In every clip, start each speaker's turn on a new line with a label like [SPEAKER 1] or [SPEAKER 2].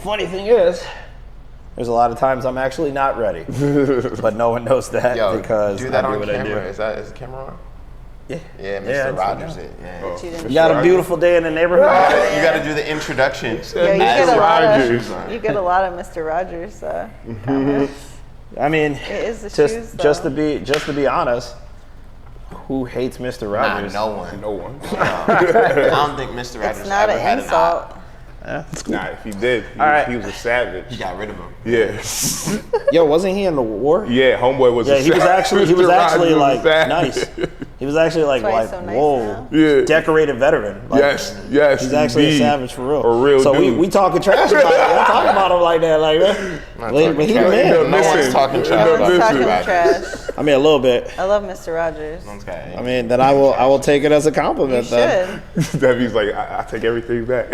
[SPEAKER 1] Funny thing is, there's a lot of times I'm actually not ready, but no one knows that because
[SPEAKER 2] do that
[SPEAKER 1] I do
[SPEAKER 2] on
[SPEAKER 1] what
[SPEAKER 2] camera.
[SPEAKER 1] I do.
[SPEAKER 2] Is the camera on?
[SPEAKER 1] Yeah.
[SPEAKER 2] Yeah, Mr. Rogers.
[SPEAKER 1] You got a beautiful day in the neighborhood.
[SPEAKER 2] You got to do the introduction.
[SPEAKER 3] Yeah, you get a lot of Mr. Rogers comments.
[SPEAKER 1] I mean,
[SPEAKER 3] It is the shoes,
[SPEAKER 1] just to be honest, who hates Mr. Rogers?
[SPEAKER 2] No one.
[SPEAKER 4] No one.
[SPEAKER 2] I don't think Mr. Rogers
[SPEAKER 3] It's not
[SPEAKER 2] ever had
[SPEAKER 3] an insult.
[SPEAKER 4] Nah, if he did, he was a
[SPEAKER 2] He
[SPEAKER 4] savage.
[SPEAKER 2] got rid of him.
[SPEAKER 4] Yeah.
[SPEAKER 1] Yo, wasn't he in the war?
[SPEAKER 4] Yeah, homeboy was.
[SPEAKER 1] Yeah,
[SPEAKER 4] a
[SPEAKER 1] he was
[SPEAKER 4] savage.
[SPEAKER 1] actually
[SPEAKER 4] Mr. Rogers
[SPEAKER 1] like
[SPEAKER 4] was savage.
[SPEAKER 1] nice. He was actually like
[SPEAKER 3] That's why he's so nice
[SPEAKER 1] whoa,
[SPEAKER 3] now.
[SPEAKER 4] Yeah.
[SPEAKER 1] decorated veteran. Like,
[SPEAKER 4] Yes.
[SPEAKER 1] He's actually
[SPEAKER 4] indeed.
[SPEAKER 1] a savage for real.
[SPEAKER 4] A real
[SPEAKER 1] so
[SPEAKER 4] dude.
[SPEAKER 1] we talking trash about him. Don't talk about him like that, but he the man.
[SPEAKER 4] No,
[SPEAKER 2] No one's
[SPEAKER 4] listen.
[SPEAKER 2] talking
[SPEAKER 3] No
[SPEAKER 2] trash
[SPEAKER 3] one's
[SPEAKER 2] about
[SPEAKER 3] talking
[SPEAKER 2] Mr. Rogers.
[SPEAKER 3] trash.
[SPEAKER 1] I mean, a little bit.
[SPEAKER 3] I love Mr. Rogers.
[SPEAKER 2] Okay.
[SPEAKER 1] I mean, then I will take it as a compliment.
[SPEAKER 3] You
[SPEAKER 1] then.
[SPEAKER 3] should.
[SPEAKER 4] Debbie's like, I take everything back.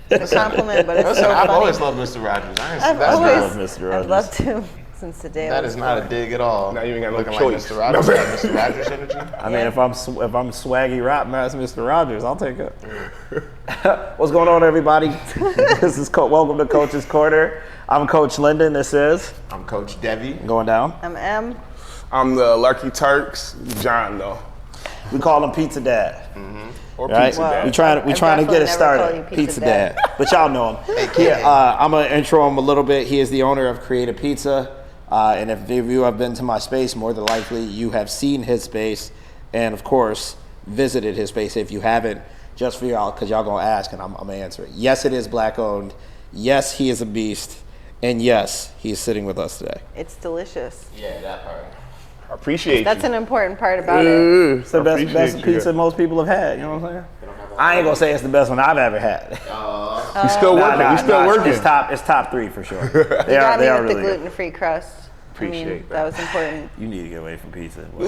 [SPEAKER 3] A compliment, but it's
[SPEAKER 2] Listen,
[SPEAKER 3] so
[SPEAKER 2] I've
[SPEAKER 3] funny.
[SPEAKER 2] always loved Mr. Rogers.
[SPEAKER 3] I've
[SPEAKER 2] That's
[SPEAKER 3] always
[SPEAKER 1] love Mr. Rogers.
[SPEAKER 3] I've loved him since the day I
[SPEAKER 2] That
[SPEAKER 3] was
[SPEAKER 2] is not a
[SPEAKER 3] born.
[SPEAKER 2] dig at all.
[SPEAKER 4] Now you ain't got no
[SPEAKER 2] looking
[SPEAKER 4] choice.
[SPEAKER 2] like Mr. Rogers. Got Mr. Rogers energy.
[SPEAKER 1] I mean, if I'm swaggy rap as Mr. Rogers, I'll take it. What's going on, everybody? This is welcome to Coach's Corner. I'm Coach Linden. This is
[SPEAKER 2] I'm Coach Debbie.
[SPEAKER 1] going down.
[SPEAKER 3] I'm M.
[SPEAKER 4] I'm the Larky Turks, John though.
[SPEAKER 1] We call him Pizza Dad.
[SPEAKER 4] Or
[SPEAKER 1] Right?
[SPEAKER 4] Pizza Dad.
[SPEAKER 1] We trying to
[SPEAKER 3] I've
[SPEAKER 1] get it
[SPEAKER 3] definitely never
[SPEAKER 1] started.
[SPEAKER 3] called you Pizza
[SPEAKER 1] Dad. But y'all know him. I'm gonna intro him a little bit. He is the owner of Creative Pizza. And if any of you have been to my space, more than likely you have seen his space, and of course visited his space. If you haven't, just for y'all, because y'all gonna ask, and I'm gonna answer it. Yes, it is black owned. Yes, he is a beast, and yes, he is sitting with us today.
[SPEAKER 3] It's delicious.
[SPEAKER 2] Yeah, that part.
[SPEAKER 4] I appreciate
[SPEAKER 3] That's
[SPEAKER 4] you.
[SPEAKER 3] an important part about it.
[SPEAKER 1] It's the best
[SPEAKER 4] appreciate you.
[SPEAKER 1] pizza most people have had. You know what I'm saying? I ain't gonna say it's the best one I've ever had.
[SPEAKER 4] You still working. You still working.
[SPEAKER 1] It's top three for sure. They
[SPEAKER 3] Got
[SPEAKER 1] are
[SPEAKER 3] me with
[SPEAKER 1] really
[SPEAKER 3] the
[SPEAKER 1] good.
[SPEAKER 3] gluten-free crust.
[SPEAKER 4] Appreciate
[SPEAKER 3] that was important.
[SPEAKER 1] You need to get away from pizza.
[SPEAKER 3] So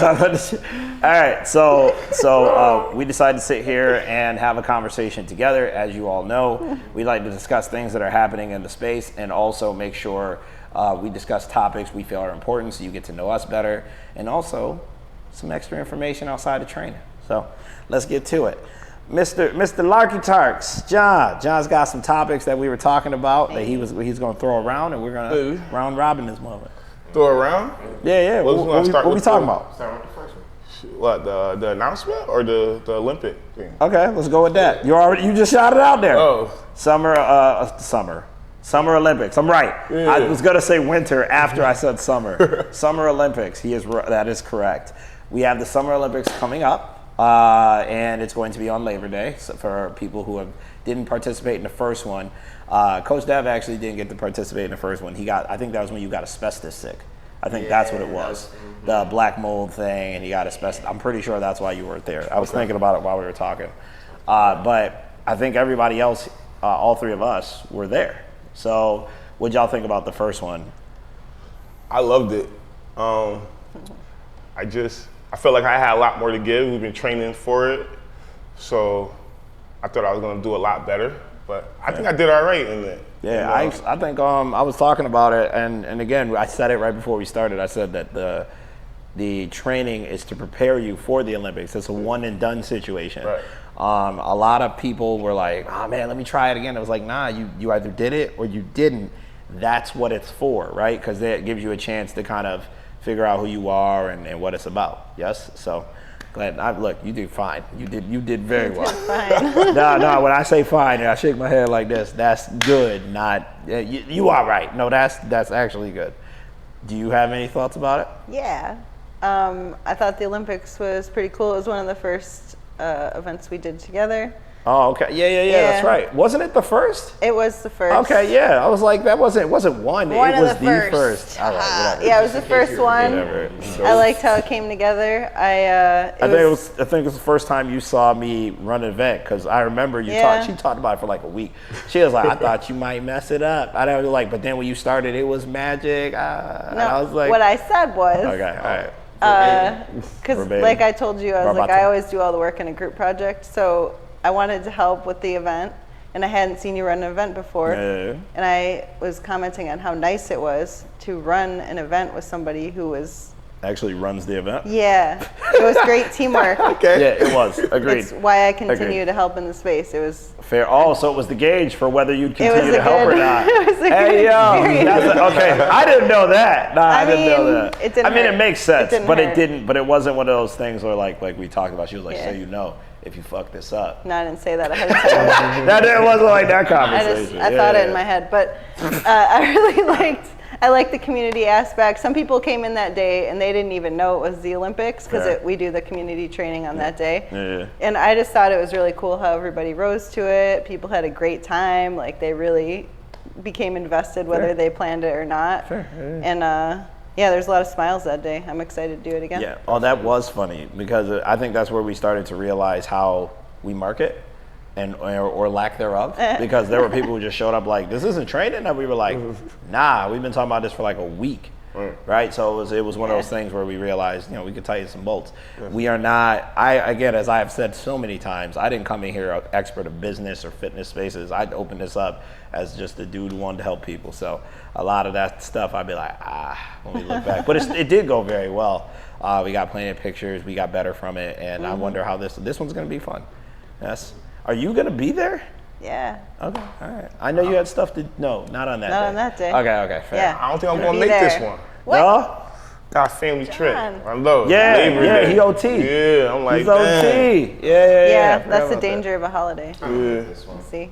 [SPEAKER 3] good.
[SPEAKER 1] All right, so we decided to sit here and have a conversation together. As you all know, we like to discuss things that are happening in the space and also make sure we discuss topics we feel are important so you get to know us better, and also some extra information outside of training. So let's get to it. Mr. Larky Tarks, John's got some topics that we were talking about that he's going to throw around, and we're going to round robin this moment.
[SPEAKER 4] Throw around.
[SPEAKER 1] Yeah. What we talking about?
[SPEAKER 4] What, the announcement or the Olympic thing?
[SPEAKER 1] Okay, let's go with that. You just shot it out there.
[SPEAKER 4] Oh.
[SPEAKER 1] Summer Olympics. I'm right.
[SPEAKER 4] Yeah.
[SPEAKER 1] I was gonna say winter after I said summer. Summer Olympics. That is correct. We have the Summer Olympics coming up, and it's going to be on Labor Day. So for people who didn't participate in the first one, Coach Dev actually didn't get to participate in the first one. I think that was when you got asbestos sick. I think that's what it was. The black mold thing, and he got asbestos. I'm pretty sure that's why you weren't there. I was thinking about it while we were talking. But I think everybody else, all three of us, were there. So what'd y'all think about the first one?
[SPEAKER 4] I loved it. I felt like I had a lot more to give. We've been training for it. So I thought I was going to do a lot better. But I think I did all right in it.
[SPEAKER 1] Yeah, I think I was talking about it, and again, I said it right before we started. I said that the training is to prepare you for the Olympics. It's a one and done situation.
[SPEAKER 4] Right.
[SPEAKER 1] A lot of people were like, "Oh man, let me try it again." I was like, "Nah, you either did it or you didn't. That's what it's for, right? Because it gives you a chance to kind of figure out who you are and what it's about." Yes, so. Glad. Look, you did fine. You did very well.
[SPEAKER 3] Fine.
[SPEAKER 1] No. When I say fine, and I shake my head like this, that's good. Not you are right. No, that's actually good. Do you have any thoughts about it?
[SPEAKER 3] Yeah. I thought the Olympics was pretty cool. It was one of the first events we did together.
[SPEAKER 1] Oh, okay. Yeah. That's right. Wasn't it the first?
[SPEAKER 3] It was the first.
[SPEAKER 1] Okay, yeah. I was like, it wasn't one.
[SPEAKER 3] One
[SPEAKER 1] it
[SPEAKER 3] of
[SPEAKER 1] was
[SPEAKER 3] the
[SPEAKER 1] the
[SPEAKER 3] first.
[SPEAKER 1] first. All right, whatever.
[SPEAKER 3] Yeah, it was the first one.
[SPEAKER 1] Whatever.
[SPEAKER 3] I liked how it came together. I
[SPEAKER 1] think it was the first time you saw me run an event, because I remember she talked about it for like a week. She was like, I thought you might mess it up. I was like, but then when you started, it was magic. And I was like,
[SPEAKER 3] what I said was,
[SPEAKER 1] okay, all right.
[SPEAKER 3] because like I told you, I was like,
[SPEAKER 1] Verbatim.
[SPEAKER 3] I always do all the work in a group project, so I wanted to help with the event, and I hadn't seen you run an event before,
[SPEAKER 1] Yeah.
[SPEAKER 3] and I was commenting on how nice it was to run an event with somebody who was
[SPEAKER 1] actually runs the event.
[SPEAKER 3] Yeah, it was great teamwork.
[SPEAKER 4] Okay.
[SPEAKER 1] Yeah, it was. Agreed.
[SPEAKER 3] That's why I continue
[SPEAKER 1] Agreed.
[SPEAKER 3] to help in the space. It was
[SPEAKER 1] Fair. Oh, so it was the gauge for whether you'd
[SPEAKER 3] It was
[SPEAKER 1] continue
[SPEAKER 3] a
[SPEAKER 1] to help or
[SPEAKER 3] good-
[SPEAKER 1] not.
[SPEAKER 3] it was a
[SPEAKER 1] Hey,
[SPEAKER 3] good
[SPEAKER 1] yo.
[SPEAKER 3] experience.
[SPEAKER 1] Okay, I didn't know that. Nah, I didn't know
[SPEAKER 3] mean,
[SPEAKER 1] that.
[SPEAKER 3] it didn't
[SPEAKER 1] I mean,
[SPEAKER 3] hurt.
[SPEAKER 1] it makes
[SPEAKER 3] It
[SPEAKER 1] sense,
[SPEAKER 3] didn't
[SPEAKER 1] but
[SPEAKER 3] hurt.
[SPEAKER 1] it didn't. But it wasn't one of those things where like we talked about. She was like,
[SPEAKER 3] Yeah.
[SPEAKER 1] so you know, if you fuck this up.
[SPEAKER 3] No, I didn't say that ahead of time.
[SPEAKER 1] That it wasn't like that
[SPEAKER 3] I
[SPEAKER 1] conversation.
[SPEAKER 3] thought it in my head, but I really liked the community aspect. Some people came in that day and they didn't even know it was the Olympics
[SPEAKER 1] Fair.
[SPEAKER 3] because we do the community training on that day.
[SPEAKER 1] Yeah.
[SPEAKER 3] And I just thought it was really cool how everybody rose to it. People had a great time. Like they really became invested whether
[SPEAKER 1] Fair.
[SPEAKER 3] they planned it or not.
[SPEAKER 1] Fair, yeah.
[SPEAKER 3] And yeah, there's a lot of smiles that day. I'm excited to do it again.
[SPEAKER 1] Yeah. Oh, that was funny because I think that's where we started to realize how we market and or lack thereof. Because there were people who just showed up like, this isn't training, and we were like, nah, we've been talking about this for like a week. Right. So it was one of those things where we realized, we could tighten some bolts. We are not, again, as I have said so many times, I didn't come in here an expert of business or fitness spaces. I'd open this up as just a dude who wanted to help people. So a lot of that stuff, I'd be like, when we look back. But it did go very well. We got plenty of pictures. We got better from it. And I wonder how this one's going to be fun. Yes. Are you going to be there?
[SPEAKER 3] Yeah.
[SPEAKER 1] Okay. All right. I know you had stuff to, no, not on that day.
[SPEAKER 3] Not on that day.
[SPEAKER 1] Okay. Fair.
[SPEAKER 3] Yeah.
[SPEAKER 4] I don't think I'm
[SPEAKER 3] Gonna
[SPEAKER 4] gonna
[SPEAKER 3] be
[SPEAKER 4] make this
[SPEAKER 3] there.
[SPEAKER 4] one.
[SPEAKER 3] What?
[SPEAKER 1] No?
[SPEAKER 4] Got a family trip.
[SPEAKER 3] John.
[SPEAKER 4] I love
[SPEAKER 1] Yeah,
[SPEAKER 4] Labor
[SPEAKER 1] yeah,
[SPEAKER 4] Day.
[SPEAKER 1] he OT.
[SPEAKER 4] Yeah, I'm like,
[SPEAKER 1] He's OT.
[SPEAKER 4] damn.
[SPEAKER 1] Yeah.
[SPEAKER 3] Yeah,
[SPEAKER 1] I forgot
[SPEAKER 3] that's the
[SPEAKER 1] about that.
[SPEAKER 3] danger of a holiday.
[SPEAKER 4] Yeah.
[SPEAKER 3] See?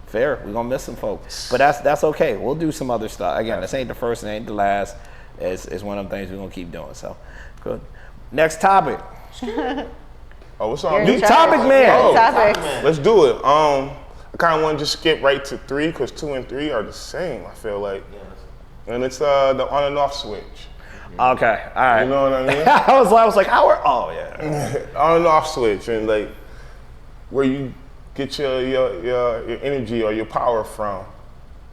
[SPEAKER 1] Fair. We're gonna miss some folks, but that's okay. We'll do some other stuff. Again, this ain't the first, it ain't the last. It's one of them things we're gonna keep doing. So, good. Next topic.
[SPEAKER 4] Oh, what's
[SPEAKER 3] You're
[SPEAKER 4] on?
[SPEAKER 3] in
[SPEAKER 1] Big
[SPEAKER 3] charge.
[SPEAKER 1] topic, man.
[SPEAKER 4] Oh.
[SPEAKER 3] Topics.
[SPEAKER 4] Let's do it. I kind of want to just skip right to 3 because 2 and 3 are the same. I feel like, and it's the on and off switch.
[SPEAKER 1] Okay. All right.
[SPEAKER 4] You know what I mean?
[SPEAKER 1] I was like, how are? Oh yeah.
[SPEAKER 4] On and off switch, and like where you get your energy or your power from,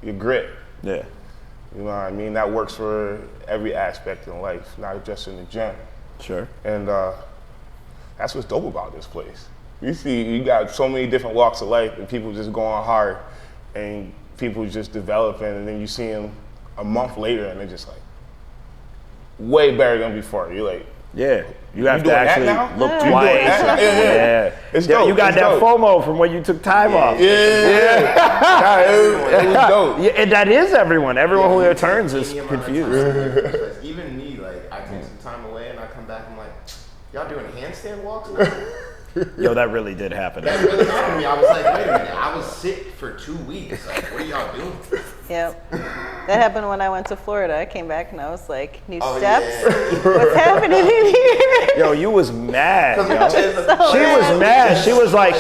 [SPEAKER 4] your grit.
[SPEAKER 1] Yeah.
[SPEAKER 4] You know what I mean? That works for every aspect in life, not just in the gym.
[SPEAKER 1] Sure.
[SPEAKER 4] And that's what's dope about this place. You see, you got so many different walks of life, and people just going hard, and people just developing, and then you see them a month later, and they're just like way better than before. You're like,
[SPEAKER 1] Yeah. You have to
[SPEAKER 4] doing that
[SPEAKER 1] actually
[SPEAKER 4] now?
[SPEAKER 1] look
[SPEAKER 4] You doing
[SPEAKER 1] twice.
[SPEAKER 4] that? Yeah. It's dope.
[SPEAKER 1] You got
[SPEAKER 4] It's
[SPEAKER 1] that
[SPEAKER 4] dope.
[SPEAKER 1] FOMO from when you took time off.
[SPEAKER 4] yeah. Nah, it was dope.
[SPEAKER 1] Yeah, and that is everyone. Everyone who returns is
[SPEAKER 2] Any amount of
[SPEAKER 1] confused.
[SPEAKER 2] time. Because even me, like, I take some time away and I come back, I'm like, y'all doing handstand walks now?
[SPEAKER 1] Yo, that really did happen.
[SPEAKER 2] That really happened to me. I was like, wait a minute, I was sick for 2 weeks. Like, what are y'all doing?
[SPEAKER 3] Yep. That happened when I went to Florida. I came back and I was like, new
[SPEAKER 2] Oh,
[SPEAKER 3] steps?
[SPEAKER 2] yeah.
[SPEAKER 3] What's happening in here?
[SPEAKER 1] Yo, you was mad, yo.
[SPEAKER 3] So
[SPEAKER 1] She was mad. She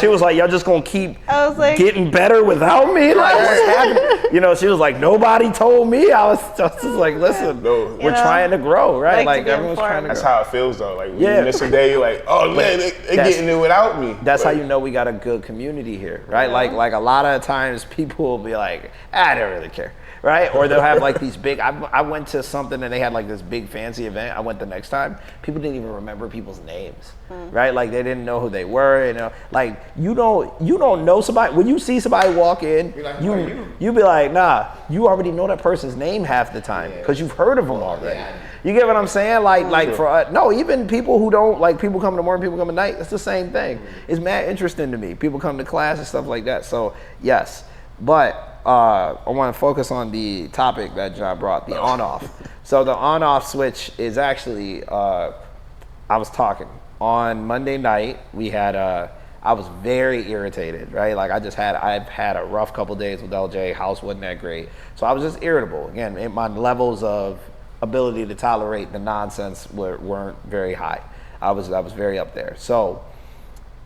[SPEAKER 1] was like, y'all just gonna keep
[SPEAKER 3] I was like,
[SPEAKER 1] getting better without me? Like, what's happening? You know, she was like, nobody told me. I was just like, listen,
[SPEAKER 4] No.
[SPEAKER 1] we're
[SPEAKER 3] know,
[SPEAKER 1] trying to grow, right?
[SPEAKER 3] like to be
[SPEAKER 1] everyone's trying to
[SPEAKER 3] informed.
[SPEAKER 4] That's
[SPEAKER 1] grow.
[SPEAKER 4] how it feels though. Like when
[SPEAKER 1] Yeah.
[SPEAKER 4] you miss a day, you're like, oh man, they
[SPEAKER 1] that's-
[SPEAKER 4] getting it without me.
[SPEAKER 1] That's how
[SPEAKER 4] But-
[SPEAKER 1] you know we got a good community here, right? Like a lot of times people will be like, I don't really care, right? Or they'll have like these big. I went to something and they had like this big fancy event. I went the next time. People didn't even remember people's names, right? Like they didn't know who they were. You know, like you don't know somebody when you see somebody walk in.
[SPEAKER 2] You're like, who are you?
[SPEAKER 1] You be like, nah, you already know that person's name half the time because you've heard of them already.
[SPEAKER 2] Yeah.
[SPEAKER 1] You get what I'm saying? Like for no, even people who don't like people come in the morning, people come at night. It's the same thing. It's mad interesting to me. People come to class and stuff like that. So yes, but I want to focus on the topic that John brought, the on-off. So the on-off switch is actually. I was talking on Monday night. We had I was very irritated, right? Like I've had a rough couple days with LJ. House wasn't that great, so I was just irritable. Again, my levels of ability to tolerate the nonsense weren't very high. I was very up there. So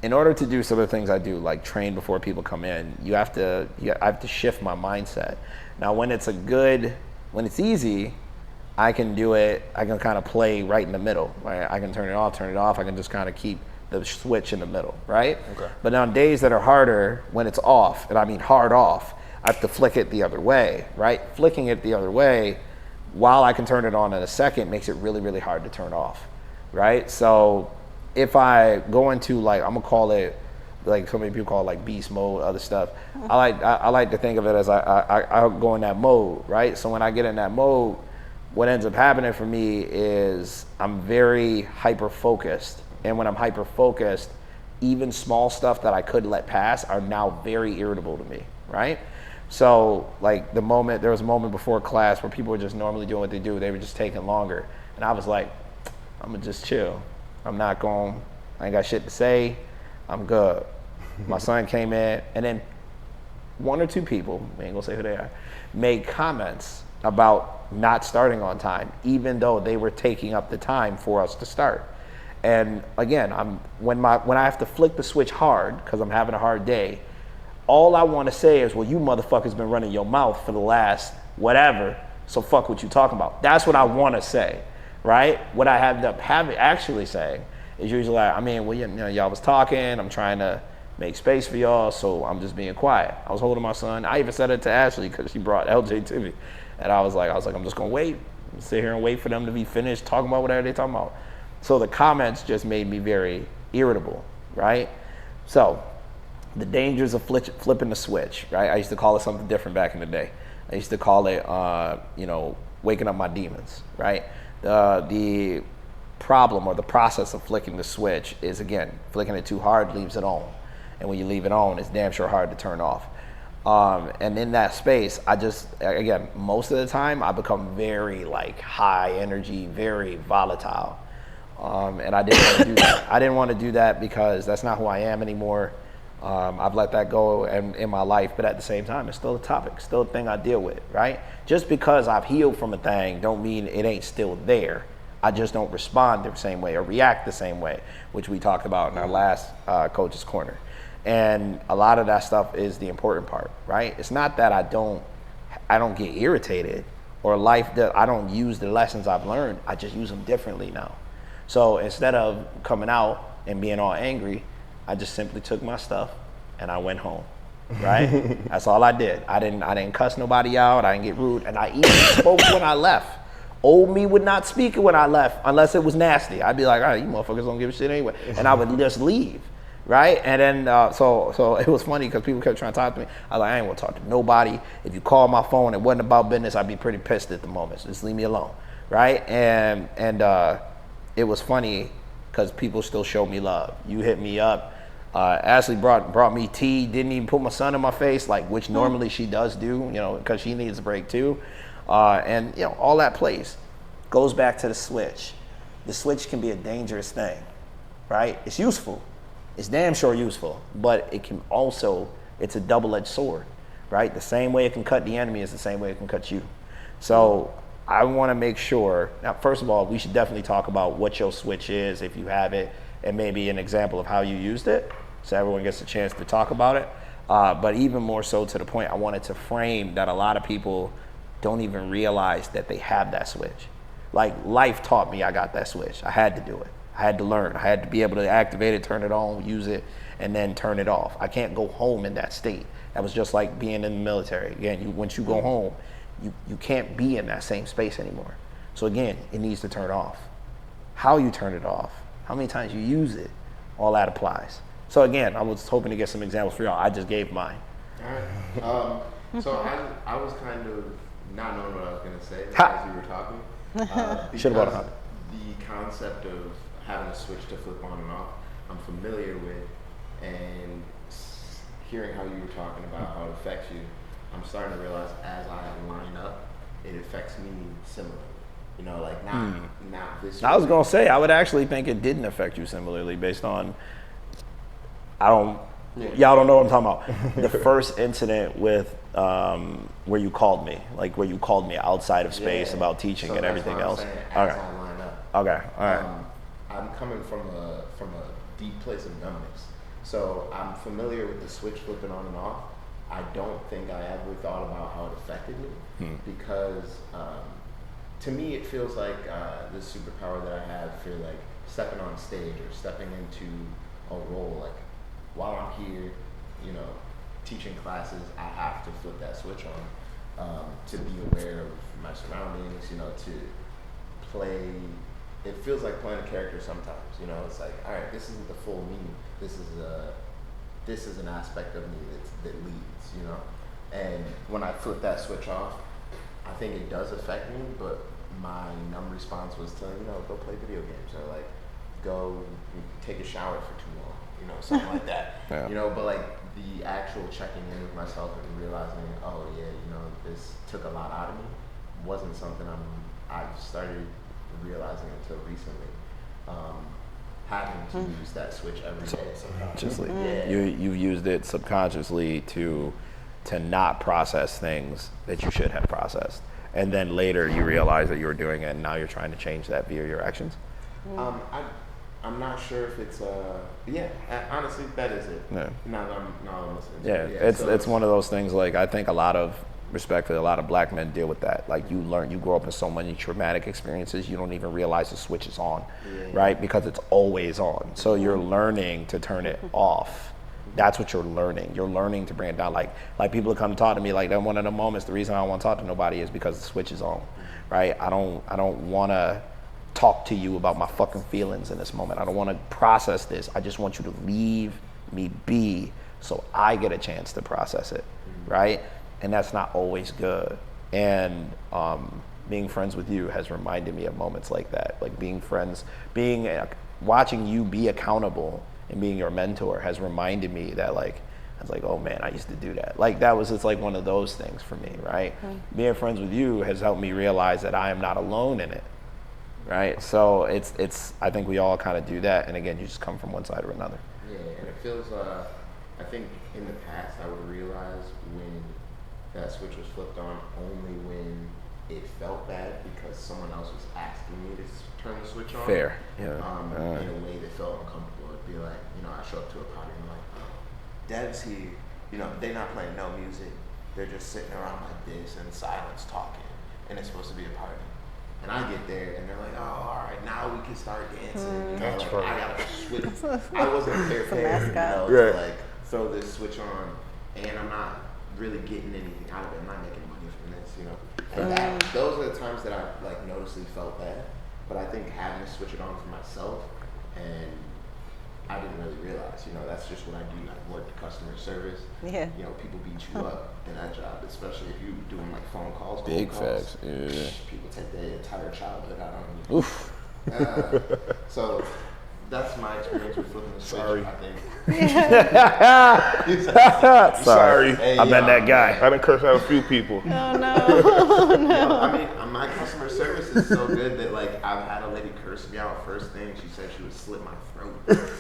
[SPEAKER 1] in order to do some of the things I do, like train before people come in, I have to shift my mindset. Now when it's easy, I can do it, I can kind of play right in the middle, right? I can turn it off, I can just kind of keep the switch in the middle, right?
[SPEAKER 4] Okay.
[SPEAKER 1] But on days that are harder, when it's off, and I mean hard off, I have to flick it the other way, right? Flicking it the other way, while I can turn it on in a second, makes it really, really hard to turn off, right? So if I go into like, I'm gonna call it, like so many people call it like beast mode, other stuff. I like to think of it as I go in that mode, right? So when I get in that mode, what ends up happening for me is I'm very hyper-focused. And when I'm hyper-focused, even small stuff that I could let pass are now very irritable to me, right? So like there was a moment before class where people were just normally doing what they do. They were just taking longer. And I was like, I'm gonna just chill. I ain't got shit to say. I'm good. My son came in, and then one or two people, we ain't gonna say who they are, made comments about not starting on time, even though they were taking up the time for us to start. And again, when I have to flick the switch hard, because I'm having a hard day, all I want to say is, well, you motherfuckers been running your mouth for the last whatever, so fuck what you talking about. That's what I want to say, right? What I end up actually saying is usually like, I mean, well, you know, y'all was talking, I'm trying to make space for y'all, so I'm just being quiet. I was holding my son. I even said it to Ashley because she brought LJ to me. And I was like, I'm just gonna wait, sit here and wait for them to be finished talking about whatever they're talking about. So the comments just made me very irritable, right? So the dangers of flipping the switch, right? I used to call it something different back in the day. I used to call it, waking up my demons, right? The problem or the process of flicking the switch is, again, flicking it too hard leaves it on. And when you leave it on, it's damn sure hard to turn off. And in that space, most of the time, I become very like high energy, very volatile. And I didn't want to do that. I didn't want to do that because that's not who I am anymore. I've let that go in my life, but at the same time, it's still a topic, still a thing I deal with, right? Just because I've healed from a thing don't mean it ain't still there. I just don't respond the same way or react the same way, which we talked about in our last Coach's Corner. And a lot of that stuff is the important part, right? It's not that I don't get irritated or that I don't use the lessons I've learned. I just use them differently now. So instead of coming out and being all angry, I just simply took my stuff and I went home, right? That's all I did. I didn't cuss nobody out. I didn't get rude. And I even spoke when I left. Old me would not speak when I left unless it was nasty. I'd be like, all right, you motherfuckers don't give a shit anyway. And I would just leave. Right? And then, so it was funny because people kept trying to talk to me. I was like, I ain't want to talk to nobody. If you call my phone, it wasn't about business, I'd be pretty pissed at the moment. So just leave me alone. Right? And it was funny because people still show me love. You hit me up. Ashley brought me tea, didn't even put my son in my face, like, which normally she does do, because she needs a break too. And, all that plays. Goes back to the switch. The switch can be a dangerous thing, right? It's useful. It's damn sure useful, but it's a double-edged sword, right? The same way it can cut the enemy is the same way it can cut you. So I want to make sure, now, first of all, we should definitely talk about what your switch is, if you have it, and maybe an example of how you used it, so everyone gets a chance to talk about it. But even more so to the point, I wanted to frame that a lot of people don't even realize that they have that switch. Like, life taught me I got that switch. I had to do it. I had to learn. I had to be able to activate it, turn it on, use it, and then turn it off. I can't go home in that state. That was just like being in the military. Again, once you go home, you can't be in that same space anymore. So again, it needs to turn off. How you turn it off, how many times you use it, all that applies. So again, I was hoping to get some examples for y'all. I just gave mine.
[SPEAKER 2] All right. So I was kind of not knowing what I was going to say as you were talking.
[SPEAKER 1] Should have brought it up.
[SPEAKER 2] The concept of having a switch to flip on and off, I'm familiar with, and hearing how you were talking about how it affects you, I'm starting to realize as I line up, it affects me similarly. Like not this.
[SPEAKER 1] I was gonna say I would actually think it didn't affect you similarly based on y'all don't know what I'm talking about. The first incident with where you called me outside of space about teaching and everything else.
[SPEAKER 2] Okay.
[SPEAKER 1] Okay. All right.
[SPEAKER 2] I'm coming from a deep place of numbness, so I'm familiar with the switch flipping on and off. I don't think I ever thought about how it affected me because to me it feels like this superpower that I have for like stepping on stage or stepping into a role. Like while I'm here, teaching classes, I have to flip that switch on to be aware of my surroundings. To play. It feels like playing a character sometimes. It's like, all right, this isn't the full me. This is an aspect of me that leads. And when I flip that switch off, I think it does affect me, but my numb response was to, go play video games or like go take a shower for too long, something like that.
[SPEAKER 1] Yeah.
[SPEAKER 2] But like the actual checking in with myself and realizing, oh yeah, this took a lot out of me wasn't something I started realizing until recently. Having to use that switch every day.
[SPEAKER 1] Subconsciously.
[SPEAKER 2] Yeah.
[SPEAKER 1] You've used it subconsciously to not process things that you should have processed. And then later you realize that you were doing it and now you're trying to change that via your actions?
[SPEAKER 2] I'm not sure if it's honestly that is it.
[SPEAKER 1] Yeah.
[SPEAKER 2] Now that I'm listening to
[SPEAKER 1] Yeah,
[SPEAKER 2] it.
[SPEAKER 1] it's one of those things, like, I think respectfully, a lot of black men deal with that. Like, you grow up in so many traumatic experiences, you don't even realize the switch is on, right? Because it's always on. So you're learning to turn it off. That's what you're learning. You're learning to bring it down. Like people come talk to me, like, that one of the moments, the reason I don't want to talk to nobody is because the switch is on, right? I don't want to talk to you about my fucking feelings in this moment. I don't want to process this. I just want you to leave me be so I get a chance to process it, right? And that's not always good. And being friends with you has reminded me of moments like that. Like watching you be accountable and being your mentor has reminded me that, like, I was like, oh man, I used to do that. Like, it's like one of those things for me, right? Being friends with you has helped me realize that I am not alone in it, right? So it's I think we all kind of do that. And again, you just come from one side or another.
[SPEAKER 2] Yeah, and it feels, I think in the past I would realize when that switch was flipped on only when it felt bad because someone else was asking me to turn the switch on.
[SPEAKER 1] Fair, yeah.
[SPEAKER 2] In a way that felt uncomfortable. It'd be like, I show up to a party and I'm like, oh, Dev's here. They're not playing no music. They're just sitting around like this in silence talking, and it's supposed to be a party. And I get there and they're like, oh, all right, now we can start dancing.
[SPEAKER 4] That's
[SPEAKER 2] like,
[SPEAKER 4] funny.
[SPEAKER 2] I gotta switch. I wasn't prepared,
[SPEAKER 3] mascot.
[SPEAKER 2] to like throw this switch on, and I'm not really getting anything out of it. I'm not making money from this, And those are the times that I like noticeably felt bad. But I think having to switch it on for myself, and I didn't really realize, that's just what I do. I work customer service.
[SPEAKER 3] Yeah.
[SPEAKER 2] People beat you up in that job, especially if you're doing like phone calls.
[SPEAKER 1] Big
[SPEAKER 2] cold calls.
[SPEAKER 1] facts, yeah.
[SPEAKER 2] People take their entire childhood out on you.
[SPEAKER 1] Oof.
[SPEAKER 2] So that's my experience with flipping the switch.
[SPEAKER 4] Sorry.
[SPEAKER 2] I think.
[SPEAKER 1] Sorry.
[SPEAKER 2] Hey,
[SPEAKER 1] I've been that guy.
[SPEAKER 4] I done cursed out a few people.
[SPEAKER 3] Oh no.
[SPEAKER 2] I mean, my customer service is so good that like I've had a lady curse me out. First thing she said she would slit my throat,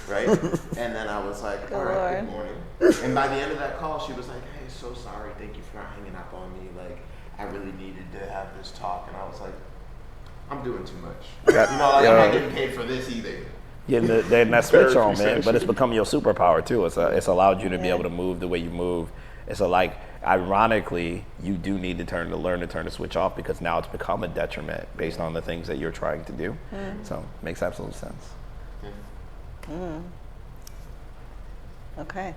[SPEAKER 2] right? And then I was like, all right, good morning. And by the end of that call, she was like, hey, so sorry, thank you for not hanging up on me. Like, I really needed to have this talk. And I was like, I'm doing too much. I'm not getting paid for this either.
[SPEAKER 1] Getting that switch on, man.
[SPEAKER 4] Very
[SPEAKER 1] But it's become your superpower too. It's allowed you to be able to move the way you move. It's like, ironically, you do need to learn to turn the switch off, because now it's become a detriment based on the things that you're trying to do. So it makes absolute sense.
[SPEAKER 3] Okay.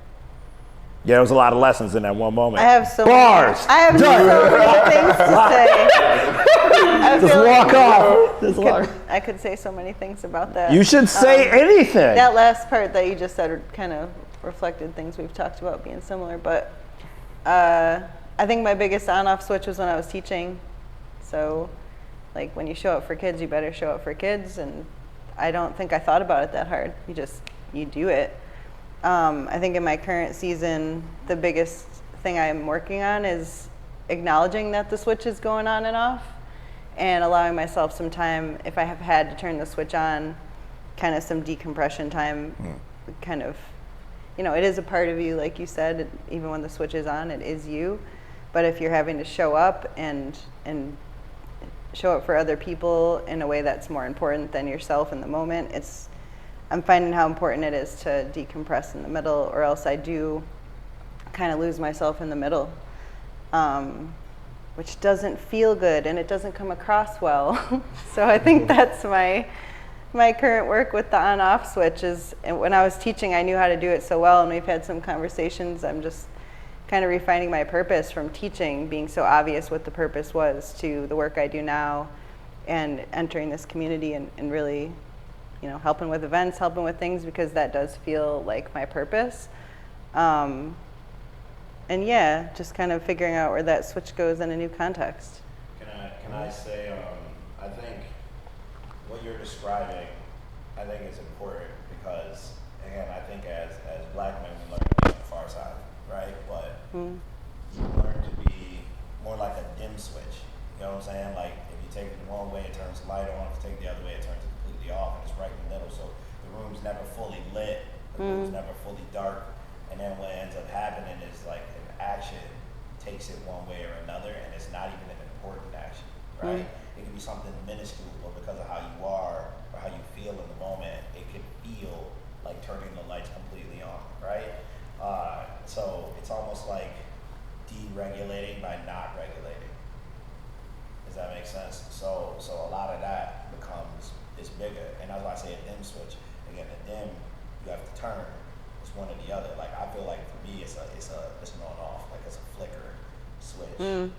[SPEAKER 1] Yeah, there was a lot of lessons in that one moment.
[SPEAKER 3] I have so
[SPEAKER 1] Bars!
[SPEAKER 3] Many things to say. I
[SPEAKER 1] Just
[SPEAKER 3] feel
[SPEAKER 1] walk off. Just walk.
[SPEAKER 3] I could say so many things about that.
[SPEAKER 1] You should say anything.
[SPEAKER 3] That last part that you just said kind of reflected things we've talked about being similar, but I think my biggest on-off switch was when I was teaching. So, like, when you show up for kids, you better show up for kids, and I don't think I thought about it that hard. You do it. I think in my current season, the biggest thing I'm working on is acknowledging that the switch is going on and off, and allowing myself some time, if I have had to turn the switch on, kind of some decompression time, kind of, it is a part of you, like you said, even when the switch is on, it is you. But if you're having to show up and show up for other people in a way that's more important than yourself in the moment, I'm finding how important it is to decompress in the middle, or else I do kind of lose myself in the middle, which doesn't feel good and it doesn't come across well. So I think that's my current work with the on-off switch is, and when I was teaching, I knew how to do it so well, and we've had some conversations. I'm just kind of refining my purpose from teaching, being so obvious what the purpose was, to the work I do now and entering this community and really, helping with events, helping with things, because that does feel like my purpose. And yeah, just kind of figuring out where that switch goes in a new context.
[SPEAKER 1] Can I say, I you're describing, I think it's important because, again, I think as black men, we learn to be on the far side, right? But you learn to be more like a dim switch. You know what I'm saying? Like, if you take it the one way, it turns the light on. If you take it the other way, it turns it completely off. And it's right in the middle. So the room's never fully lit. The room's never fully dark. And then what ends up happening is like an action takes it one way or another, and it's not even an important action, right? It can be something minuscule, but because of how you are or how you feel in the moment, it can feel like turning the lights completely on, right? So it's almost like deregulating by not regulating. Does that make sense? So a lot of that is bigger, and that's why I say a dim switch. Again, a dim, you have to turn. It's one or the other. Like, I feel like for me, it's an on off, like it's a flicker switch. And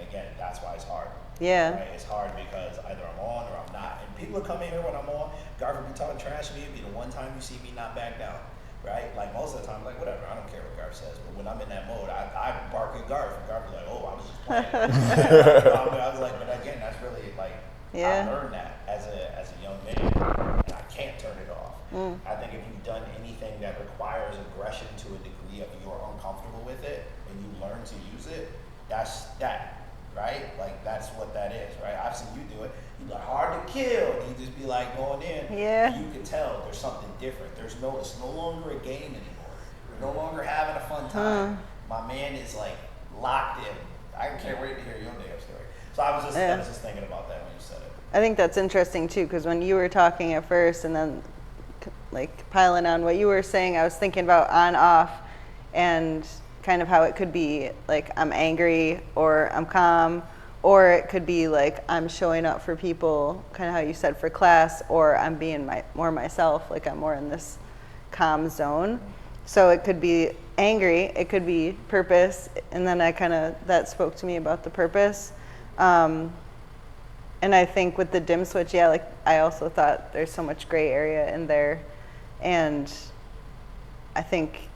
[SPEAKER 1] again, that's why it's hard.
[SPEAKER 3] Yeah.
[SPEAKER 1] Right? It's hard because either I'm on or I'm not. And people come in here when I'm on. Garth will be talking trash to me. It'll be the one time you see me not back down. Right? Like most of the time, like whatever, I don't care what Garth says. But when I'm in that mode, I bark at Garth, and Garth be like, "Oh, I was just playing." I was like, but again, that's really like I learned that as a young man, and I can't turn it off. I think if you've done anything that requires aggression to a degree of you're uncomfortable with it, and you learn to use it, that's that. Right? Like, that's what that is, right? I've seen you do it. You like hard to kill. And you just be like going in.
[SPEAKER 3] Yeah.
[SPEAKER 1] You can tell there's something different. It's no longer a game anymore. We're no longer having a fun time. My man is like locked in. I can't wait to hear your damn story. So I was just thinking about that when you said it.
[SPEAKER 3] I think that's interesting too, because when you were talking at first and then like piling on what you were saying, I was thinking about on off and kind of how it could be like I'm angry or I'm calm, or it could be like I'm showing up for people, kind of how you said for class, or I'm being more myself, like I'm more in this calm zone. So it could be angry, it could be purpose, and then that spoke to me about the purpose. And I think with the dim switch, like I also thought there's so much gray area in there, and I think,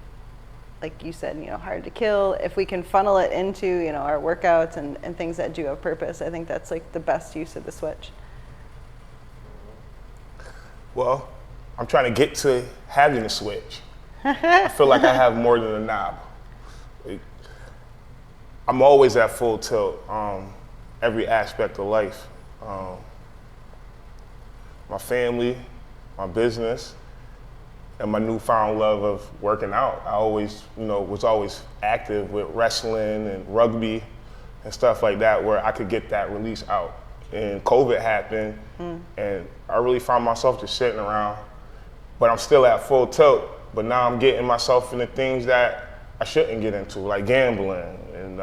[SPEAKER 3] like you said, hard to kill. If we can funnel it into, our workouts and things that do have purpose, I think that's like the best use of the switch.
[SPEAKER 4] Well, I'm trying to get to having a switch. I feel like I have more than a knob. I'm always at full tilt, every aspect of life. My family, my business, and my newfound love of working out. I always, was always active with wrestling and rugby and stuff like that, where I could get that release out. And COVID happened, and I really found myself just sitting around, but I'm still at full tilt. But now I'm getting myself into things that I shouldn't get into, like gambling and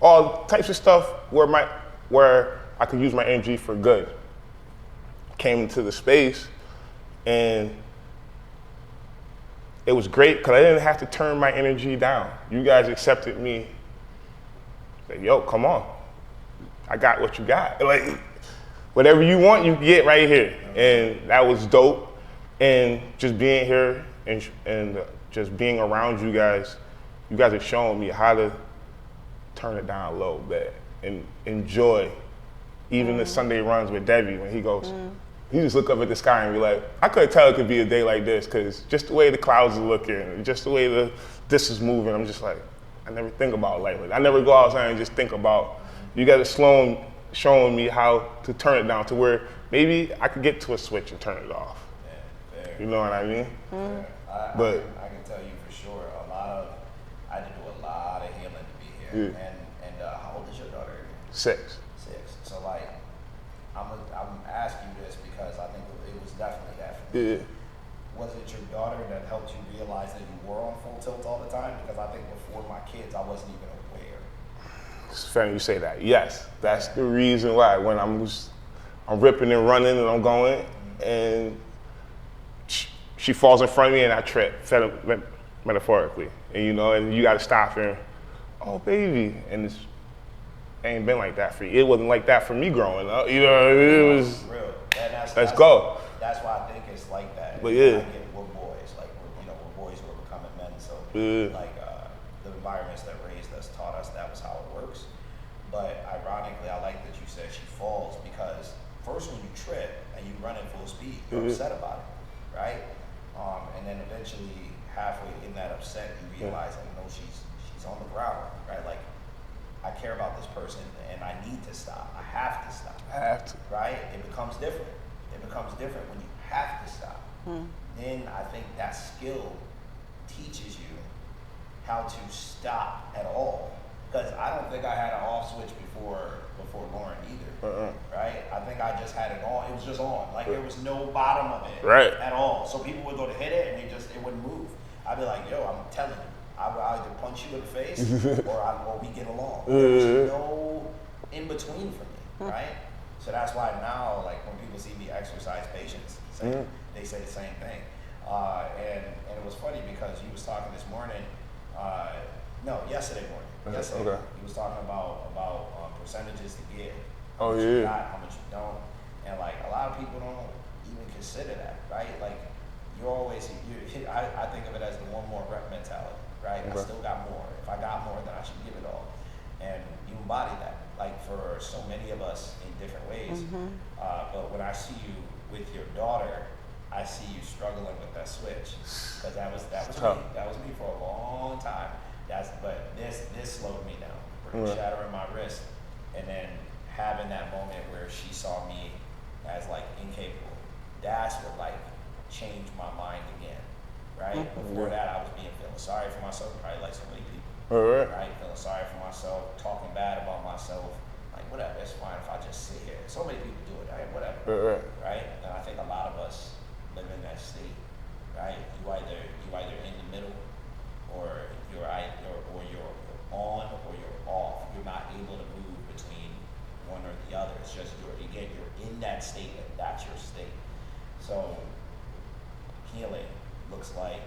[SPEAKER 4] all types of stuff where I could use my energy for good. Came into the space, and it was great because I didn't have to turn my energy down. You guys accepted me. Like, yo, come on. I got what you got. Like, whatever you want, you get right here. And that was dope. And just being here and just being around you guys are showing me how to turn it down a little bit and enjoy even the Sunday runs with Debbie when he goes, you just look up at the sky and be like, I couldn't tell it could be a day like this because just the way the clouds are looking, just the way this is moving, I'm just like, I never think about life. I never go outside and just think about, you guys are showing me how to turn it down to where maybe I could get to a switch and turn it off.
[SPEAKER 1] Yeah, fair.
[SPEAKER 4] You know what I mean?
[SPEAKER 1] But I can tell you for sure, I had to do a lot of healing to be here.
[SPEAKER 4] Yeah.
[SPEAKER 1] And how old is your daughter again?
[SPEAKER 4] 6.
[SPEAKER 1] 6. So like, I'm asking you this because I think it was definitely that for me.
[SPEAKER 4] Yeah.
[SPEAKER 1] Was it your daughter that helped you realize that you were on full tilt all the time? Because I think before my kids, I wasn't even aware.
[SPEAKER 4] It's funny you say that. Yes, that's the reason why. When I'm ripping and running and I'm going, and she falls in front of me and I trip, metaphorically. And and you got to stop her. Oh, baby, and it ain't been like that for you. It wasn't like that for me growing up. It was.
[SPEAKER 1] Real.
[SPEAKER 4] Let's go.
[SPEAKER 1] That's why I think it's like that.
[SPEAKER 4] But yeah.
[SPEAKER 1] I get we're boys, like we're boys who are becoming men. So like the environments that raised us taught us that was how it works. But ironically, I like that you said she falls because first when you trip and you run at full speed, you're upset about it, right? And then eventually, halfway in that upset, you realize, like, no, she's on the ground, right? Like, I care about this person and I need to stop. I have to stop.
[SPEAKER 4] I have to.
[SPEAKER 1] Right? It becomes different. It becomes different when you have to stop. Then I think that skill teaches you how to stop at all. Because I don't think I had an off switch before Lauren either. Right? I think I just had it on. It was just on. Like there was no bottom of it at all. So people would go to hit it and it wouldn't move. I'd be like, yo, I'm telling you, I would either punch you in the face or we get along. There's no in between for me, right? So that's why now, like when people see me exercise patience, they say the same thing. And it was funny because he was talking this morning, yesterday morning. Yesterday, he was talking about percentages to give. How much you got, how much you don't, and like a lot of people don't even consider that, right? Like you always, I think of it as the one more rep mentality, right? I still got more. If I got more, then I should give it all, and you embody that, like for so many of us in different ways. But when I see you with your daughter, I see you struggling with that switch because that was me. That was me for a long time. But this slowed me down, shattering my wrist, and then having that moment where she saw me as like incapable. That's what like changed my mind again, right? Before that, I was feeling sorry for myself, probably like so many people, right? Feeling sorry for myself, talking bad about myself, like whatever, it's fine if I just sit here. So many people do it, right? Whatever, right? And I think a lot of us live in that state, right? You either in the middle, or you're on or you're off. You're not able to move between one or the other. It's just you're in that state and that's your state. So healing looks like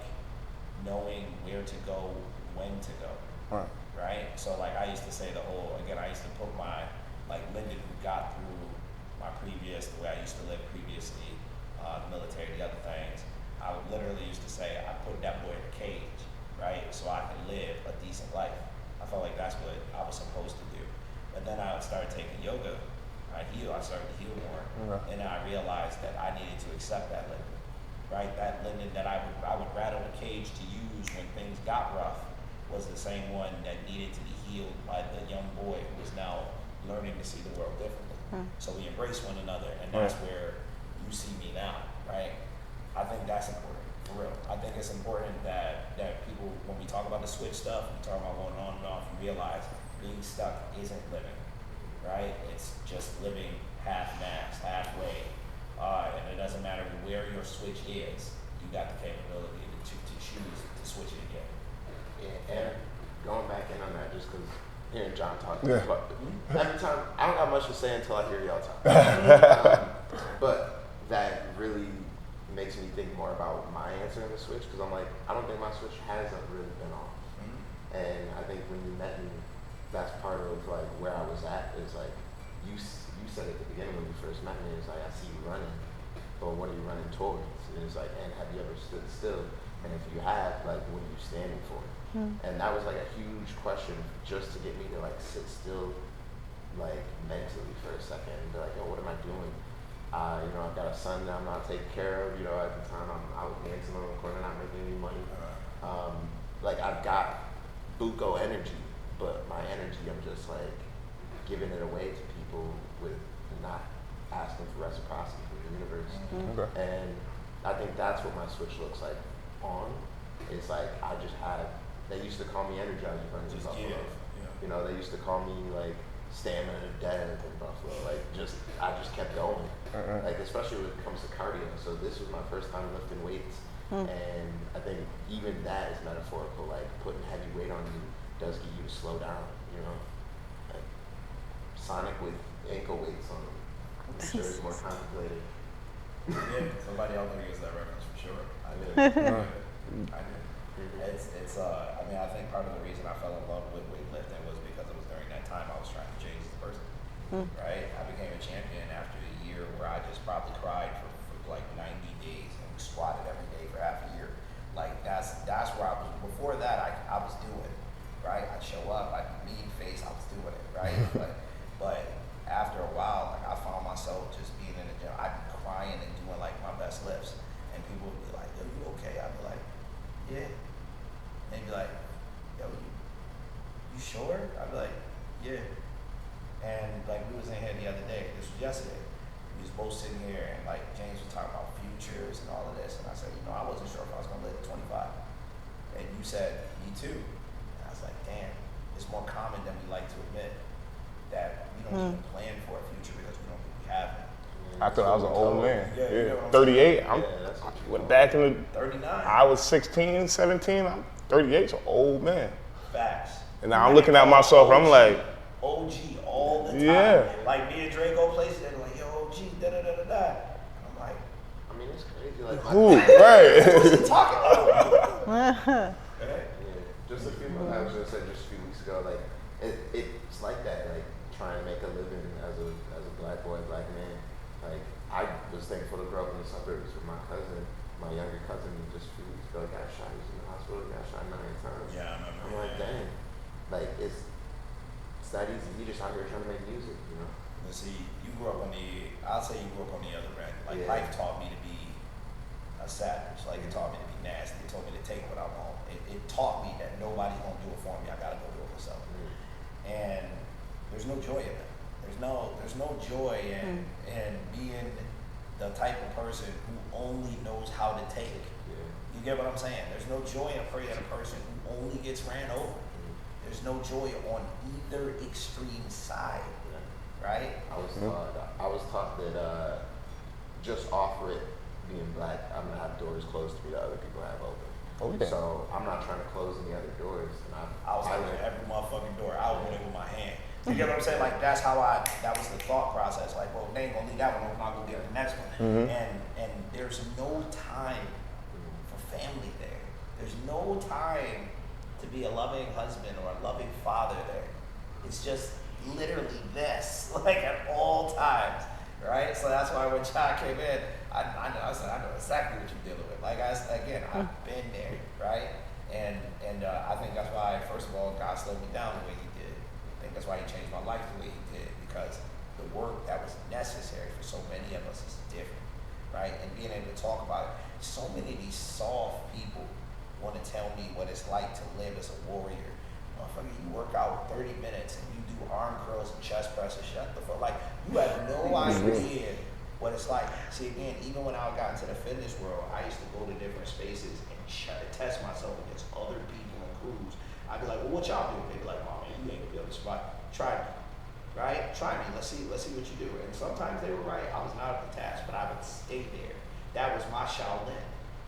[SPEAKER 1] knowing where to go, when to go. Right? So like I used to say I used to put my, like Lyndon who got through the way I used to live previously, the military, the other things, I would literally used to say, I put that boy in a cage, right? So I could live a decent life. I felt like that's what I was supposed to do. But then I started taking yoga. I started to heal more. And I realized that I needed to accept that Lyndon, right? That Lyndon that I would rattle a cage to use when things got rough was the same one that needed to be healed by the young boy who was now learning to see the world differently. So we embrace one another, and that's where you see me now, right? I think that's important, for real. I think it's important that people, when we talk about the switch stuff, we talk about going on and off, you realize being stuck isn't living, right? It's just living half-mast, halfway, and it doesn't matter where your switch is, you got the capability to choose to switch it again.
[SPEAKER 2] Yeah, and going back in on that, just because hearing John talk, every time, I don't got much to say until I hear y'all talk. But that really makes me think more about my answer in the switch, because I'm like, I don't think my switch hasn't really been off. And I think when you met me, that's part of like where I was at, is like, you said at the beginning when you first met me, it's like, I see you running, but what are you running towards? And it's like, and have you ever stood still? And if you have, like, what are you standing for? And that was like a huge question just to get me to like sit still, like mentally for a second and be like, yo, what am I doing? I've got a son that I'm not taking care of. At the time I'm out dancing on the corner, not making any money. Like I've got buco energy, but my energy, I'm just like giving it away to people with not asking for reciprocity from the universe. And I think that's what my switch looks like on. It's like I just had. They used to call me Energizer Bunny in Buffalo. They used to call me like Stamina Death in Buffalo. Like I just kept going. Like especially when it comes to cardio. So this was my first time lifting weights, and I think even that is metaphorical. Like putting heavy weight on you does get you to slow down. Like Sonic with ankle weights on him. I'm sure it's more contemplated.
[SPEAKER 1] Yeah, somebody out there gets that reference for sure. I did. I did. I think part of the reason I fell in love with weightlifting was because it was during that time I was trying to change as a person, right? I became a champion after a year where I just probably cried for like 90 days and squatted every day for half a year. Like that's where I was. Before that, I was doing, right? I'd show up, I'd be mean face, I was doing it, right? But after a while, like I found myself just being I'd be like, yeah. And like we was in here the other day, this was yesterday. We was both sitting here and like James was talking about futures and all of this, and I said, I wasn't sure if I was gonna live to 25. And you said, me too. And I was like, damn, it's more common than we like to admit that we don't even plan for a future because we don't think we have it.
[SPEAKER 4] I thought I was an old man.
[SPEAKER 1] Yeah, you know what I'm
[SPEAKER 4] 38.
[SPEAKER 2] that's what you
[SPEAKER 4] Went back in the.
[SPEAKER 1] 39.
[SPEAKER 4] I was 16, 17. I'm 38. So old man.
[SPEAKER 1] Facts.
[SPEAKER 4] And now I'm looking at myself. I'm like,
[SPEAKER 1] OG all the time.
[SPEAKER 4] Yeah.
[SPEAKER 1] Like me and Dre go places, they're like, yo, OG, da da da da da. I'm like,
[SPEAKER 2] I mean, it's crazy. Like,
[SPEAKER 4] ooh, right.
[SPEAKER 1] what's he talking about?
[SPEAKER 2] yeah, just a few months. I was gonna say just a few weeks ago. Like, it's like that. Like trying to make a living as a black boy, black man. Like I was thankful to grow up in the suburbs with my cousin, my younger cousin, just a few weeks ago got shot. He was in the hospital, got shot 9 times.
[SPEAKER 1] Yeah, I remember.
[SPEAKER 2] I'm like, dang. Like it's that easy. You just out here trying to make music, you know.
[SPEAKER 1] Let's see, you grew up on the, I'll say you grew up on the other end. Like
[SPEAKER 2] Yeah.
[SPEAKER 1] life taught me to be a savage. Like it taught me to be nasty. It taught me to take what I want. It taught me that nobody's gonna do it for me. I gotta go do it myself. And there's no joy in it. There's no joy in being the type of person who only knows how to take. You get what I'm saying? There's no joy in a person who only gets ran over. There's no joy on either extreme side, right?
[SPEAKER 2] I was taught that just offer it being black, I'm gonna have doors closed to me that other people have open.
[SPEAKER 4] Okay.
[SPEAKER 2] So I'm not trying to close any other doors. And
[SPEAKER 1] I was opening every motherfucking door. I opened it with my hand. You get what I'm saying? Like that's how that was the thought process. Like, well, they ain't gonna leave that one open, I'll go get the next one. And there's no time for family there. There's no time to be a loving husband or a loving father there. It's just literally this, like at all times, right? So that's why when Chad came in, I know exactly what you're dealing with. Like I've been there, right? And I think that's why, first of all, God slowed me down the way He did. I think that's why He changed my life the way He did, because the work that was necessary for so many of us is different, right? And being able to talk about it, so many of these soft people want to tell me what it's like to live as a warrior. Motherfucker, you work out 30 minutes and you do arm curls and chest presses. Shut the fuck. Like, you have no idea what it's like. See, again, even when I got into the fitness world, I used to go to different spaces and test myself against other people and crews. I'd be like, well, what y'all do? They'd be like, oh man, you ain't gonna be able to spot. Try me, right? Try me. Let's see what you do. And sometimes they were right. I was not up to task, but I would stay there. That was my Shaolin.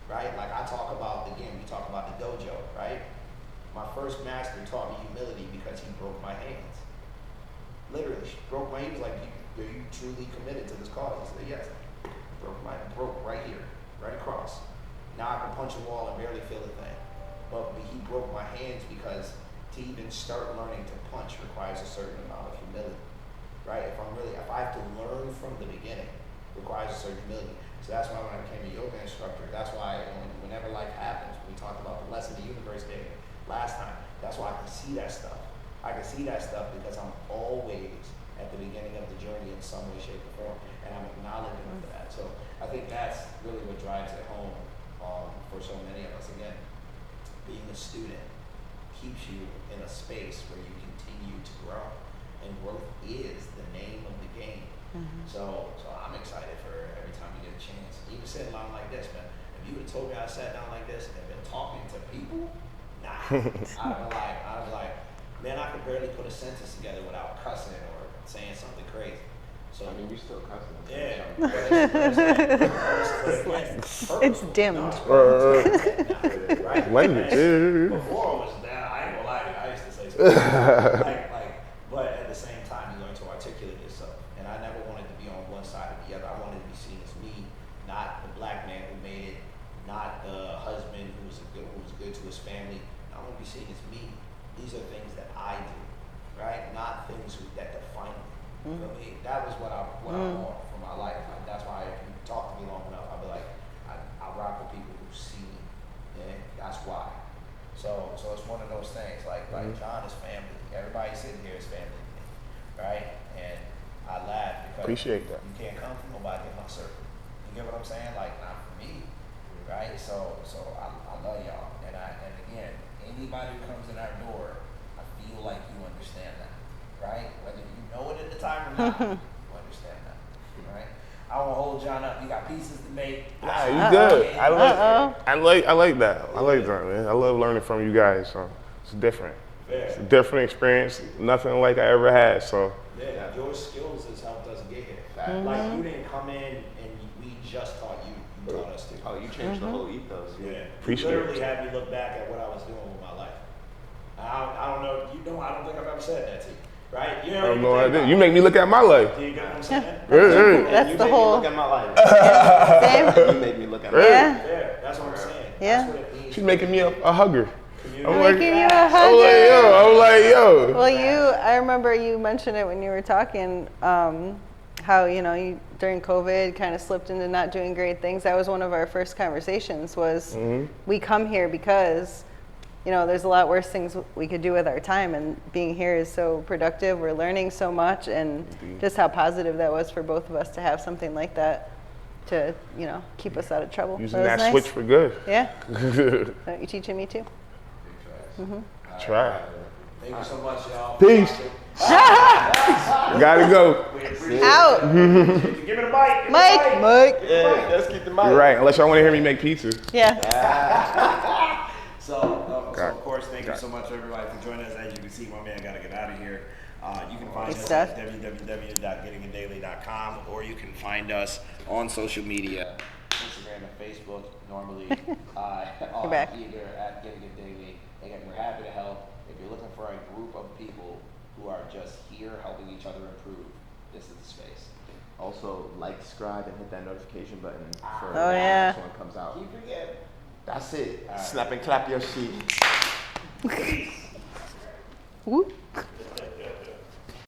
[SPEAKER 1] Right? Like I talk about, again, we talk about the dojo, right? My first master taught me humility because he broke my hands. Literally, broke my, he was like, are you truly committed to this cause? I said, yes. Broke right here, right across. Now I can punch a wall and barely feel a thing. But he broke my hands because to even start learning to punch requires a certain amount of humility, right? If I have to learn from the beginning, it requires a certain humility. So that's why when I became a yoga instructor, that's why whenever life happens, we talked about the lesson the universe gave last time, that's why I can see that stuff. I can see that stuff because I'm always at the beginning of the journey in some way, shape, or form, and I'm acknowledging for that. So I think that's really what drives it home for so many of us. Again, being a student keeps you in a space where you continue to grow, and growth is the name of the game. So I'm excited for every time we get a chance. Even sitting down like this, man. If you would have told me I sat down like this and been talking to people, nah. I'd be like, man, I could barely put a sentence together without cussing or saying something crazy. So
[SPEAKER 2] I mean, we still cussing.
[SPEAKER 1] yeah.
[SPEAKER 3] It's dimmed.
[SPEAKER 1] Right?
[SPEAKER 4] Language.
[SPEAKER 1] Before it was down, I ain't gonna lie to you, I used to say something. But at the same time, you learn to articulate yourself. And I never wanted to be on one side or the other. I wanted to be seen as me, not the black man who made it, not the husband who was good to his family. I want to be seen as me. These are things that I do, right? Not things that define me. You know what I mean? That was what I want for my life. Like, that's why if you talk to me long enough, I'll be like, I rock with people who see me. Yeah, that's why. So it's one of those things. Like John is family. Everybody sitting here is family to me, right? And I laugh because
[SPEAKER 4] Appreciate that.
[SPEAKER 1] you can't come from nobody in my circle. You get what I'm saying? Like not for me, right? So I love y'all. And again, anybody who comes in our door, I feel like you understand understand that, right? Whether you know it at the time or not, you understand that, right? I won't hold John up. You got pieces to make.
[SPEAKER 4] Nah, you good. I
[SPEAKER 3] Uh-oh.
[SPEAKER 4] like that. I like that, man. I love learning from you guys. So it's different. It's a different experience. Nothing like I ever had. So
[SPEAKER 5] Yeah, your skills has helped us get here. Like you didn't come in and we just taught you. You taught us too.
[SPEAKER 2] Oh, you changed the whole ethos.
[SPEAKER 5] Yeah.
[SPEAKER 4] Appreciate
[SPEAKER 5] You literally
[SPEAKER 4] it.
[SPEAKER 5] had me look back at what I was doing with my life. I don't know. You know, I don't think I've ever said that to you, right? You
[SPEAKER 4] I
[SPEAKER 5] know,
[SPEAKER 4] have no idea. You make me look at my life.
[SPEAKER 5] Do you get what I'm saying?
[SPEAKER 3] That's
[SPEAKER 2] You
[SPEAKER 3] the
[SPEAKER 2] made
[SPEAKER 3] whole.
[SPEAKER 2] me look at my life.
[SPEAKER 3] Same.
[SPEAKER 2] You made me look at my
[SPEAKER 3] Yeah.
[SPEAKER 5] Yeah, that's what I'm saying.
[SPEAKER 3] Yeah.
[SPEAKER 5] That's what it means.
[SPEAKER 4] She's making me a hugger. I'm
[SPEAKER 3] Making you a
[SPEAKER 4] I'm like,
[SPEAKER 3] hugger.
[SPEAKER 4] yo. I'm like, yo.
[SPEAKER 3] Well, I remember you mentioned it when you were talking, how, you during COVID kind of slipped into not doing great things. That was one of our first conversations was we come here because, there's a lot worse things we could do with our time, and being here is so productive. We're learning so much, and just how positive that was for both of us to have something like that to, keep us out of trouble.
[SPEAKER 4] Using
[SPEAKER 3] was
[SPEAKER 4] that
[SPEAKER 3] nice.
[SPEAKER 4] switch for good.
[SPEAKER 3] Yeah. Are you teaching me too?
[SPEAKER 4] Try.
[SPEAKER 5] Thank you so much, y'all.
[SPEAKER 4] Peace. Gotta go.
[SPEAKER 5] We appreciate
[SPEAKER 3] Out.
[SPEAKER 5] it. Give me the mic. Give me the
[SPEAKER 3] Mike. Mike.
[SPEAKER 2] Yeah, let's keep the mic.
[SPEAKER 4] You're right. Unless y'all want to hear me make pizza.
[SPEAKER 3] Yeah.
[SPEAKER 5] So of course, thank you so much, everybody, for joining us. As you can see, my man got to get out of here. You can find
[SPEAKER 3] Good
[SPEAKER 5] us
[SPEAKER 3] stuff.
[SPEAKER 5] at www.gettingitdaily.com, or you can find us on social media, Instagram and Facebook, normally on
[SPEAKER 3] back.
[SPEAKER 5] either at Getting It Daily. Again, we're happy to help. If you're looking for a group of people who are just here helping each other improve, this is the space.
[SPEAKER 2] Also, like, subscribe, and hit that notification button for
[SPEAKER 3] Oh,
[SPEAKER 2] when the
[SPEAKER 3] yeah.
[SPEAKER 2] next one comes out.
[SPEAKER 5] Keep forgetting.
[SPEAKER 2] That's it. Snap and clap your sheet.
[SPEAKER 3] Whoop.